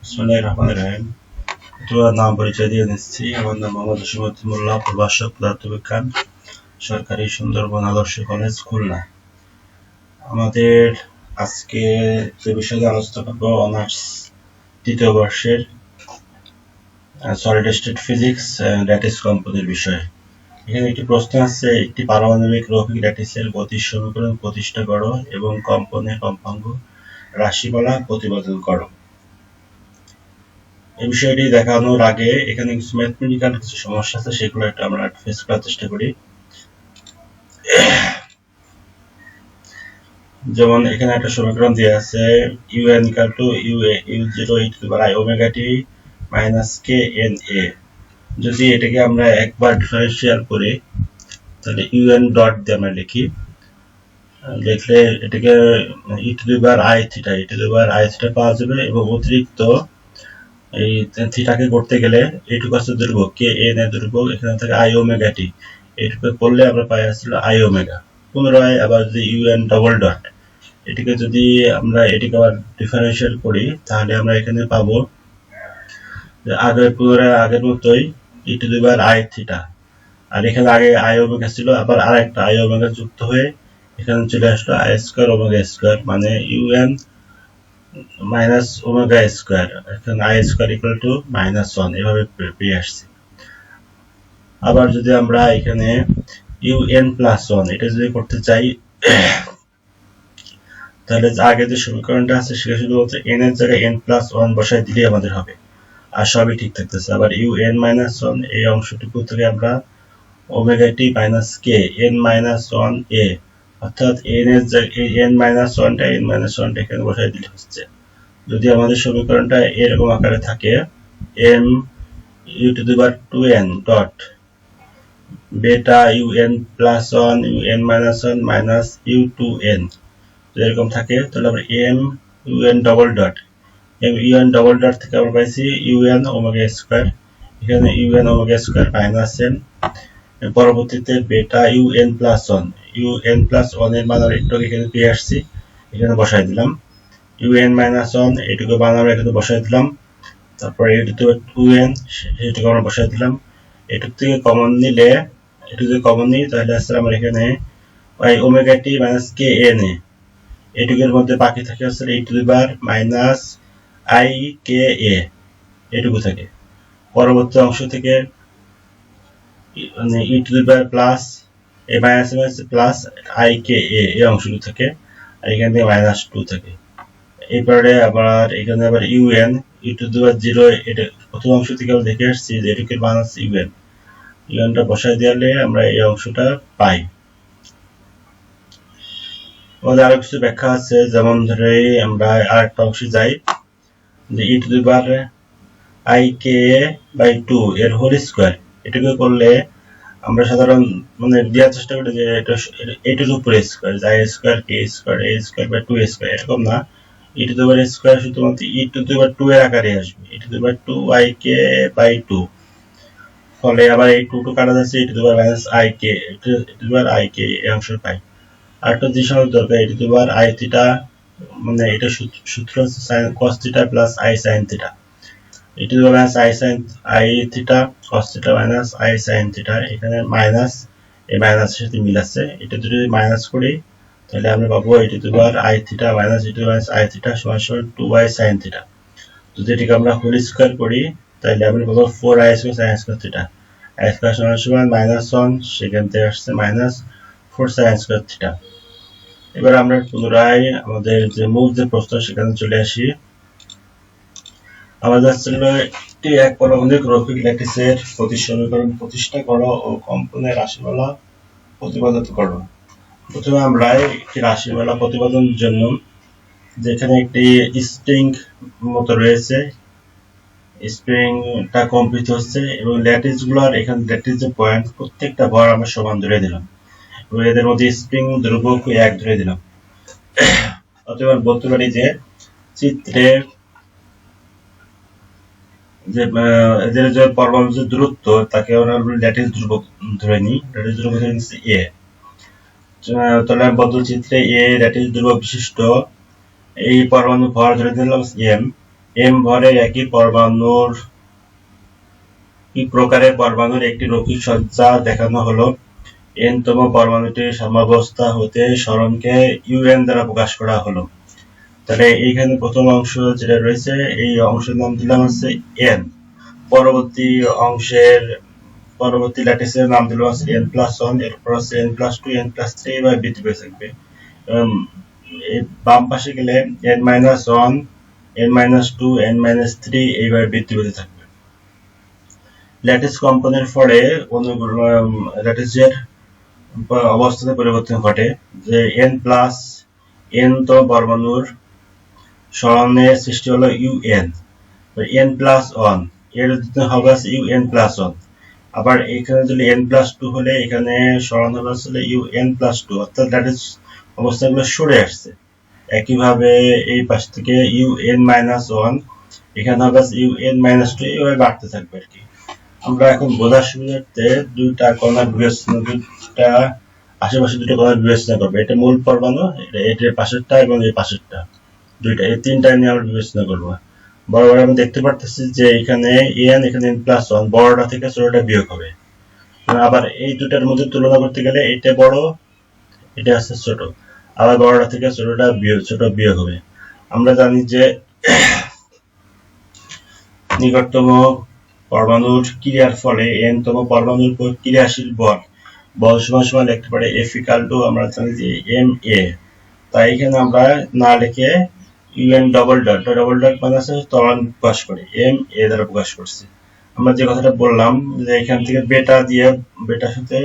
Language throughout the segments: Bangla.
বিসমিল্লাহিররহমানিররহিম। তোমার নাম পরিচয় দিয়ে নিচ্ছি। আমার নাম মোহাম্মদ জসিম-উদ্দিন, প্রভাষক পদার্থবিজ্ঞান, সরকারি সুন্দরবন আদর্শ কলেজ, খুলনা। আমাদের আজকে যে বিষয়ে আলোচনা করব অনার্স তৃতীয় বর্ষের solid state physics lattice composite বিষয়। এখানে একটি প্রশ্ন আছে, একটি পারমাণবিক রৈখিক ল্যাটিসের গতির সমীকরণ প্রতিষ্ঠা করো এবং কম্পনের কম্পাঙ্ক রাশিমালা প্রতিপাদন করো। এই বিষয়টি দেখানোর আগে এখানে কিছু ম্যাথমেটিক্যাল কিছু সমস্যা আছে, সেগুলো একটু আমরা ফেস করার চেষ্টা করি। যেমন এখানে একটা সমীকরণ দেওয়া আছে un equal to u0 e to the power I omega t minus k n a। যদি এটাকে আমরা একবার ডিফারেন্সিয়াল করি তাহলে un ডট দিয়ে আমরা লিখি, লিখলে এটাকে e to the power I theta পাওয়া যাবে এবং অতিরিক্ত এই থিটাকে করতে গেলে এইটুকু আছে দৈর্ঘ্য কে এন এর দৈর্ঘ্য, এখানে থেকে আই ওমেগা টি, এইটুকু করলে আমরা পাই আসছিল আই ওমেগা। পুনরায় আবার যদি ইউএন ডবল ডট এটিকে যদি আমরা এটিকে আবার ডিফারেন্সিয়েট করি তাহলে আমরা এখানে পাবো পুনরায় আগের মতোই e to the power i theta, আর এখানে আগে আই ওমেগা ছিল, আবার আরেকটা আই ওমেগা যুক্ত হয়ে এখানে চলে আসলো আই স্কয়ার ওমেগা স্কয়ার, মানে ইউএন মাইনাস ওমেগা স্কয়ার, এখানে আই স্কয়ার ইকুয়াল টু -1 এভাবে পেয়ে আসছি। আবার যদি আমরা এখানে ইউএন প্লাস 1 এটা যদি করতে চাই তাহলে আগে যে সমীকরণটা আছে সেটা শুধু হচ্ছে n এর জায়গায় n প্লাস 1 বসাই দিলেই আমাদের হবে, আর সবই ঠিক থাকতেছে। আবার ইউএন মাইনাস 1 এই অংশটুকু থেকে আমরা omega t minus K n minus 1 a, অর্থাৎ n এর জায়গায় n মাইনাস 1টা এখানে বসাই দিলে হচ্ছে। যদি আমাদের সমীকরণটা এরকম আকারে থাকে m u to the power 2n dot বেটা un plus 1 un minus 1 minus u2n এরকম থাকে, তাহলে আমরা m un ডবল ডট থেকে আমরা পাইছি un ওমেগা স্কয়ার, এখানে un omega square minus n, পরবর্তীতে বেটা un প্লাস 1 এর মান আমরা একটু এখানে পেয়ে আসছি, এখানে বসাই দিলাম un মাইনাস 1 এটুকু মান আমরা এখানে বসাই দিলাম, তারপরে এটুকু 2n সেটুকু আমরা বসাই দিলাম। এটুক থেকে কমন নিলে তাহলে আসলে আমরা এখানে y omega t minus k n a, এটুকের মধ্যে বাকি থাকে আসলে e to the power minus i k a এটুকু থাকে। পরবর্তী অংশ থেকে মানে e to the power plus a minus plus i k a এই অংশটুকু থাকে, আর এখান থেকে -2 থাকে। এরপরে আবার এখানে আবার un e টু দি পাওয়ার 0 এটা প্রথম অংশ থেকে আমরা দেখে আসছি যে এটুকের মান আছে un টা বসাই দিলে আমরা এই অংশটা পাই। আমাদের আরো কিছু ব্যাখ্যা আছে, যেমন ধরে আমরা আরেকটা অংশে যাই যে e to the power i k by 2 এর হোল স্কয়ার, এটাকে করলে আমরা সাধারণ মানে দেওয়ার চেষ্টা করি যে এটার উপরে square, i square k square a square by 2 square, এরকম না, e to the power square শুধুমাত্র e টু দি পাওয়ার 2 এর আকারে আসবে, e to the power 2 i k by 2, ফলে আবার এই 2 কাটা যাচ্ছে e to the power minus i k, e to the power i k এই অংশ পাই। আরেকটা জিনিস আমাদের দরকার, e to the power i theta, মানে এটা সূত্র হচ্ছে sin cos theta plus i sin theta, e to the power minus i theta cos theta minus i sin theta, এখানে মাইনাস এই মাইনাসের সাথে মিল আছে, এটা যদি মাইনাস করি তাহলে আমরা পাবো e to the power i theta minus e to the power i theta সমান 2i sin থিটা। যদি এটাকে আমরা হোল স্কয়ার করি তাহলে আমরা পাবো 4i square sin square theta, i square সমান -1, সেখান থেকে আসছে -4 sin স্কয়ার থিটা। এবার আমরা পুনরায় আমাদের যে মূল যে প্রশ্ন সেখানে চলে আসি। আমাদের ছিল একটি এক পারমাণবিক রৈখিক ল্যাটিসের গতির সমীকরণ প্রতিষ্ঠা করো ও কম্পনের রাশিমালা প্রতিপাদন করো। প্রথমে আমরা একটি রাশিমালা প্রতিপাদনের জন্য যেখানে একটি স্প্রিং মতো রয়েছে, স্প্রিংটা কম্পিত হচ্ছে এবং ল্যাটিস গুলোর এখানে ল্যাটিস যে পয়েন্ট প্রত্যেকটা ভর আমরা সমান ধরে দিলাম এবং এদের মধ্যে স্প্রিং দৈর্ঘ্য 1 ধরে দিলাম। অথবা বলতে পারি যে চিত্রে যে এদের যে পরমাণুর যে দূরত্ব তাকে আমরা ল্যাটিস ধ্রুবক ধরে নিই, ল্যাটিস ধ্রুবক ধরে নিচ্ছি a। তাহলে বদ্ধ চিত্রে a ল্যাটিস ধ্রুবক বিশিষ্ট এই পরমাণু ভর ধরে দিলাম m, m ভরের একই পরমাণুর কি প্রকারের পরমাণুর একটি রৈখিক সজ্জা দেখানো হলো n তম পরমাণুটির সাম্যাবস্থা হতে সরণকে un দ্বারা প্রকাশ করা হলো। তাহলে এইখানে প্রথম অংশ যেটা রয়েছে এই অংশের নাম দিলাম হচ্ছে n, পরবর্তী ল্যাটিসের নাম দিলাম হচ্ছে n+1, এরপর হচ্ছে n+2, n+3 এভাবে বৃদ্ধি পেয়ে থাকবে। বাম পাশে গেলে n-1, n-2, n-3 এইভাবে বৃদ্ধি পেতে থাকবে। ল্যাটিস কম্পনের ফলে ল্যাটিসের অবস্থানে পরিবর্তন ঘটে যে n তম পরমাণুর সরণের সৃষ্টি হলো un, n+1 এর হবে un+1। আবার এখানে যদি n+2 হলে এখানে সরণ হবে আসলে un+2, অর্থাৎ ল্যাটিস অবস্থাগুলো সরে আসছে। একইভাবে এই পাশ থেকে un-1 এখানে হবে un-2 এইভাবে বাড়তে থাকবে আর কি। আমরা এখন বোঝার সুবিধার্থে দুইটা আশেপাশে দুটো কণার বিবেচনা করবো। এটা মূল পরমাণু, এটার পাশেরটা এবং এই পাশেরটা, দুইটা এই তিনটা নিয়ে আমরা বিবেচনা করবো। বরাবর আমরা দেখতে পারতেছি যে এখানে এখানে n+1 বড়টা থেকে ছোটটা বিয়োগ হবে। আবার এই দুটার মধ্যে তুলনা করতে গেলে এটা বড়, এটা আছে ছোট, আবার বড়টা থেকে ছোট বিয়োগ হবে। আমরা জানি যে নিকটতম পরমাণুর ক্রিয়ার ফলে n তম পরমাণুর উপর ক্রিয়াশীল বল সমান লিখতে পারে F = আমরা জানি যে ma। তাই এখানে আমরা না লিখে un ডবল ডট মানে আছে ত্বরণ প্রকাশ করে ma দ্বারা প্রকাশ করছি। আমরা যে কথাটা বললাম যে এখান থেকে বেটার সাথে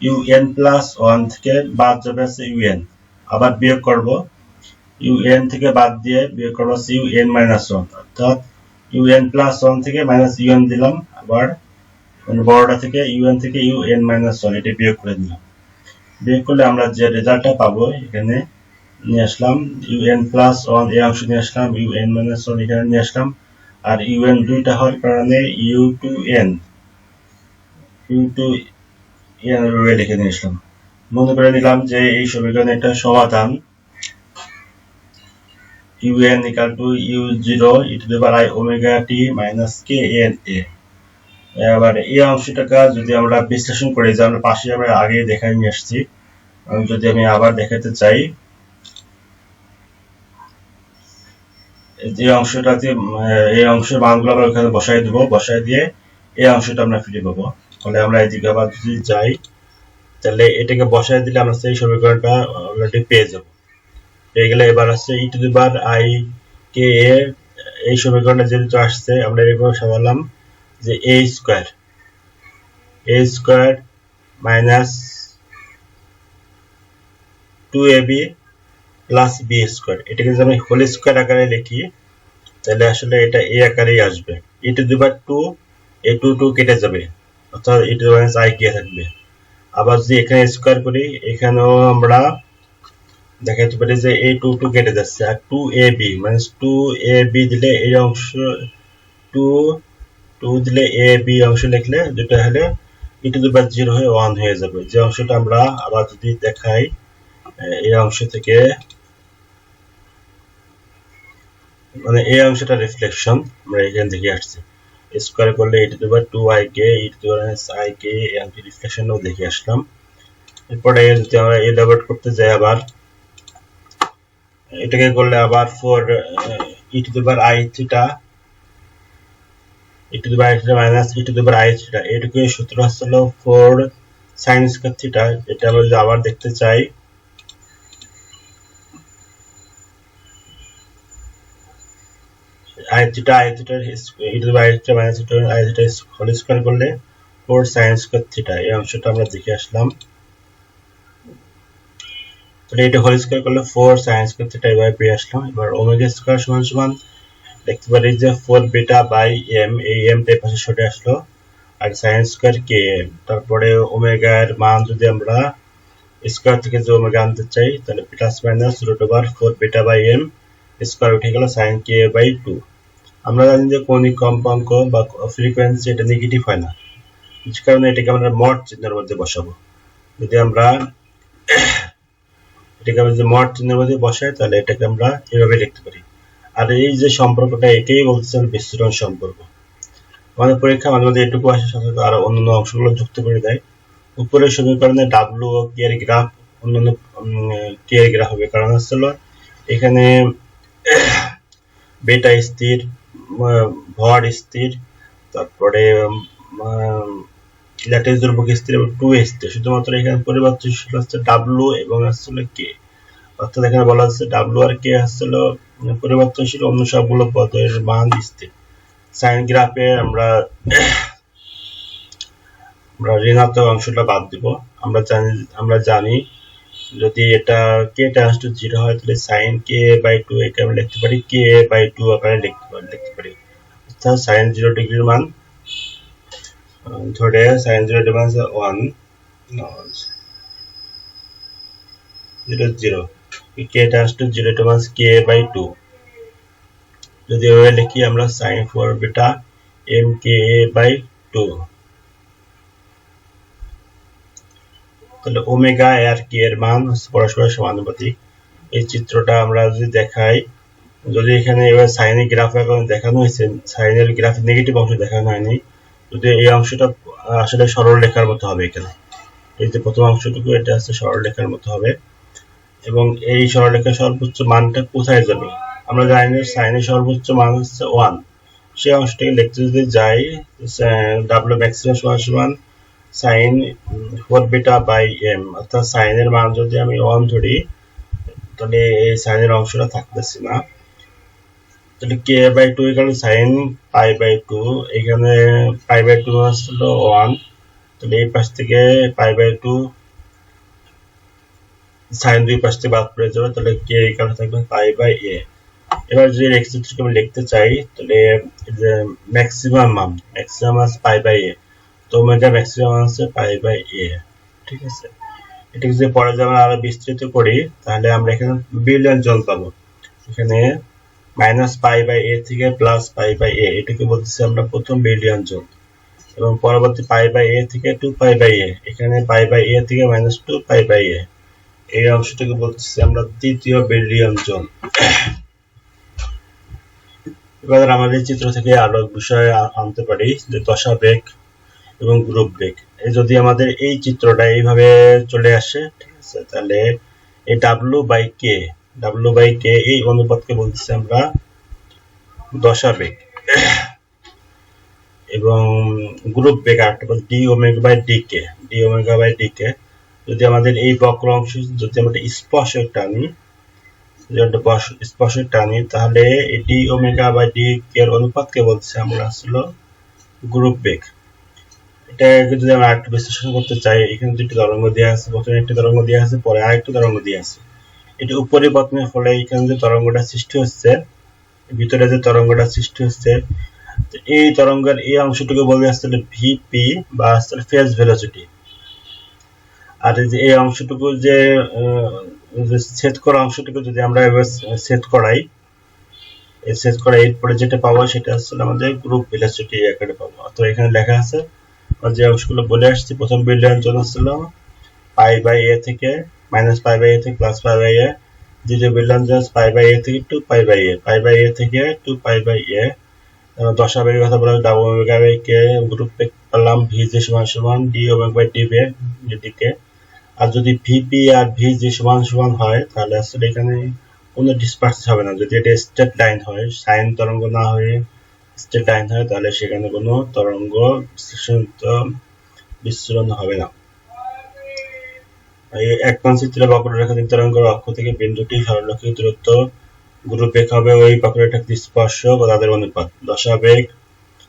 un+1 থেকে বাদ যাবে আছে un, আবার বিয়োগ করব un থেকে বাদ দিয়ে বিয়োগ করব আছে un-1, অর্থাৎ un+1 থেকে -un দিলাম, আবার বড়টা থেকে un থেকে un-1 এটা বিয়োগ করে দিলাম। বিয়োগ করলে আমরা যে রেজাল্টটা পাবো এখানে নিয়ে আসলাম un+1 এই অংশ নিয়ে আসলাম, un-1 এখানে নিয়ে আসলাম, আর un দুইটা হওয়ার কারণে u2n লিখে নিয়ে আসলাম। মনে করে নিলাম যে এই সমীকরণের একটা সমাধান un = u0 e⁻t kNa। এবার এই অংশটাকে যদি আমরা বিশ্লেষণ করি, যে আমরা পাশে আমরা আগে দেখাই নিয়ে আসছি, যদি আমি আবার দেখাতে চাই, এই অংশটাতে এই অংশের মানগুলো আমরা ওখানে বসাই দেবো, বসাই দিয়ে এই অংশটা আমরা ফিরে পাবো। তাহলে আমরা এদিকে আবার যদি যাই, তাহলে এটাকে বসাই দিলে আমরা সেই সমীকরণটা অলরেডি পেয়ে যাব। পেয়ে গেলে এবার হচ্ছে e⁻ik এই সমীকরণটা যেহেতু আসছে, আমরা এরকম সাজালাম যে a square -2ab + b square, এটাকে যদি আমি হোল স্কয়ার আকারে লিখি তাহলে আসলে এটা a আকারেই আসবে। e⁻2 এই 2 কেটে যাবে, অর্থাৎ e⁻ik থাকবে। আবার যদি এখানে স্কয়ার করি, এখানেও আমরা দেখাতে পারি যে এই 2 কেটে যাচ্ছে, আর 2ab -2ab দিলে এই অংশ 2 দিলে ab অংশ লিখলে যেটা হলে e⁻0 হয়ে 1 হয়ে যাবে। যে অংশটা আমরা আবার যদি দেখাই, এই অংশ থেকে মানে এই অংশটা রিফ্লেকশন আমরা এখান থেকে আসছে, স্কয়ার করলে e⁻2ik e⁻ik এই রিফ্লেকশনও দেখে আসলাম। এরপরে যদি আমরা এলাবোরেট করতে যাই, আবার এটাকে করলে আবার 4 e⁻θ এটুকু সূত্র হচ্ছিল 4 sin² θ। এটা আমরা যদি আবার দেখতে চাই, i⁻θ হোল স্কয়ার করলে 4 sin² θ এই অংশটা আমরা দেখে আসলাম। তাহলে এটা হোল স্কয়ার করলে 4 sin² θ এভাবে পেয়ে আসলাম। এবার ওমেগা স্কয়ার সমান দেখতে পারি যে 4β/m, এই m টা পাশে সরে আসলো, আর sin² km, তারপরে ওমেগা এর মান যদি আমরা স্কয়ার থেকে যে ওমেগা আনতে চাই তাহলে +/4β/m স্কয়ার উঠে গেল sin k/2। আমরা জানি যে কৌণিক কম্পাঙ্ক বা ফ্রিকোয়েন্সি এটা নেগেটিভ হয় না, যে কারণে এটাকে আমরা মড চিহ্নের মধ্যে বসাবো। যদি আমরা এটাকে মড চিহ্নের মধ্যে বসাই তাহলে এটাকে আমরা এভাবে লিখতে পারি। আর এই যে সম্পর্কটা একেই বলতেছেন বিস্তৃণ সম্পর্ক। আমাদের পরীক্ষা মাঝে মাঝে এটুকু আসে, সাথে আরো অন্যান্য অংশগুলো যুক্ত করে দেয়। উপরের সমীকরণে ডাব্লু ও কে এর গ্রাফ অন্যান্য কে এর গ্রাফ হবে, কারণ হচ্ছিল এখানে বেটা স্থির, ভর স্থির, তারপরে ল্যাটিস ধ্রুবক স্থির এবং 2 স্থির। শুধুমাত্র এখানে পরিবর্তনশীল হচ্ছে ডাব্লু এবং আসছিল কে, অর্থাৎ এখানে বলা হচ্ছে ডাব্লু আর কে আসছিল পরিবর্তনশীল, অন্য সবগুলো পদের মান স্থির। সাইন গ্রাফে আমরা ঋণাত্মক অংশটা বাদ দিব। আমরা জানি যদি এটা কে টেন্ডস টু 0 হয় তাহলে sin k/2 একে আমরা লিখতে পারি k/2 আকারে লিখতে পারি। অর্থাৎ sin 0 ডিগ্রির মান ধরে sin 0 ডিগ্রি মান 1 0 0 k টেন্ডস টু 0 এটা মান k/2। যদি এভাবে লিখি আমরা sin 4 বেটা mka/2, তাহলে ওমেগা আর কে এর মান পরস্পর সমানুপাতিক। এই চিত্রটা আমরা যদি দেখাই, যদি এখানে এবার সাইনের গ্রাফ এখন দেখানো হয়েছে, সাইনের গ্রাফ নেগেটিভ অংশ দেখানো হয়নি, যদি এই অংশটা আসলে সরল রেখার মতো হবে। এখানে এই যে প্রথম অংশটুকু এটা হচ্ছে সরল রেখার মতো হবে, এবং এই সরল রেখার সর্বোচ্চ মানটা কোথায় যাবে? আমরা জানি সাইনের সর্বোচ্চ মান হচ্ছে 1। সেই অংশটাকে লিখতে যদি যাই ডাব্লিউ ম্যাক্সিমাম সমান সাইন 4 বেটা বাই এম, অর্থাৎ সাইনের মান যদি আমি 1 ধরি তাহলে এই সাইনের অংশটা থাকতেছে না। তাহলে k/2 ইকুয়াল sin π/2, এখানে π/2 হলো 1, তাহলে এই পাশ থেকে π/2 sin দুই পাশ থেকে বাদ পড়ে যাবে, তাহলে k ইকুয়াল থাকবে π/a। এবার যদি x চিত্রকে আমি লিখতে চাই তাহলে যে ম্যাক্সিমাম মান আছে π/a, তো ওমেগা ম্যাক্সিমাম আছে π/a। ঠিক আছে, এটাকে যদি পরে যখন আরো বিস্তৃত করি তাহলে আমরা এখানে বিলিয়ন জন পাবো। এখানে -π/a থেকে +π/a, এটাকে বলতেছি আমরা প্রথম বিলিয়ন জন, এবং পরবর্তী π/a থেকে 2π/a, এখানে π/a থেকে -2π/a, এই অংশটাকে বলতেছি আমরা তৃতীয় বিলিয়ন জন। এবার আমাদের চিত্র থেকে আরো বিষয় আনতে পারি যে দশা বেগ এবং গ্রুপ বেগ। যদি আমাদের এই চিত্রটা এইভাবে চলে আসে, ঠিক আছে, তাহলে এই w/k এই অনুপাতকে বলতেছি আমরা দশা বেগ, এবং গ্রুপ বেগ আরেকটা বলতে d/dk। যদি আমাদের এই বক্র অংশ যদি আমরা স্পর্শক টানি তাহলে এই d/dk এর অনুপাতকে বলছি আমরা আসলে গ্রুপ বেগ। এটাকে যদি আমরা আরেকটু বিশ্লেষণ করতে চাই, এখানে দুটি তরঙ্গ দেওয়া আছে, প্রথমে একটি তরঙ্গ দেওয়া আছে, পরে আরেকটি তরঙ্গ দেওয়া আছে। এটি উপরিবর্তনের ফলে এখানে যে তরঙ্গটা সৃষ্টি হচ্ছে, ভিতরে যে তরঙ্গটা সৃষ্টি হচ্ছে, এই তরঙ্গের এই অংশটুকু বলে আসলে ভিপি বা আসলে ফেজ ভেলোসিটি। আর এই অংশটুকু যে ছেদ করা অংশটুকু যদি আমরা এবার ছেদ করাই, এরপরে যেটা পাবো সেটা আসলে আমাদের গ্রুপ ভেলোসিটি আকারে পাবো। অর্থাৎ এখানে লেখা আছে যে অংশগুলো বলে আসছি, প্রথম বিলিয়ন জন ছিল π/a থেকে -π/a থেকে +π/a, দ্বিতীয় বিলিয়ন জন π/a থেকে 2π/a, π/a থেকে 2π/a। দশা বেগের কথা বলা w/k, গ্রুপ বেগ পেলাম vj সমান d/dk। আর যদি ভিপি আর ভিজি সমান হয় তাহলে আসলে এখানে কোনো ডিসপারশন হবে না। যদি এটা স্ট্রেট লাইন হয়, সাইন তরঙ্গ না হয়ে স্ট্রেট লাইন হয়, তাহলে সেখানে কোনো তরঙ্গ বিচ্ছুরণ হবে না। এই একমানচিত্রে বক্ররেখার তরঙ্গের অক্ষ থেকে বিন্দুটি সরলরৈখিক দূরত্ব, গ্রুপ বেগ হবে ওই বক্ররেখার স্পর্শক ও তাদের অনুপাত। দশা বেগ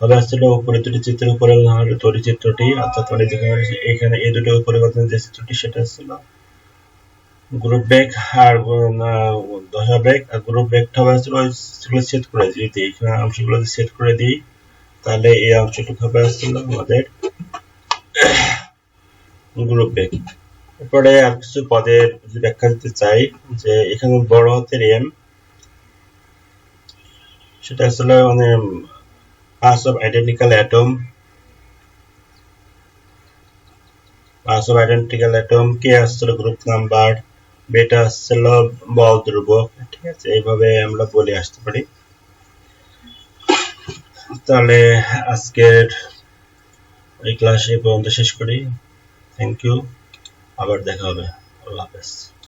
হবে আসলে উপরে দুটি চিত্রের উপরে তৈরি চিত্রটি, অর্থাৎ এখানে এই দুটো পরিবর্তনের যে চিত্রটি সেটা ছিল গ্রুপ বেগ, আর দশা বেগ। আর গ্রুপ বেগটা হবে আসলে সেগুলো সেট করে দিই, এখানে অংশগুলো সেট করে দিই তাহলে এই অংশটুকু হবে আসলে আমাদের গ্রুপ বেগ। এরপরে আর কিছু পদের ব্যাখ্যা দিতে চাই, যে এখানে বড় হাতের এম সেটা আসলে মানে mass of identical atom, k আসলে গ্রুপ নাম্বার, বেটা হচ্ছে বল ধ্রুবক, ঠিক আছে, এইভাবে আমরা বলে আসতে পারি। তাহলে আজকের এই ক্লাস এই পর্যন্ত শেষ করি। থ্যাংক ইউ, আবার দেখা হবে। আল্লাহ হাফেজ।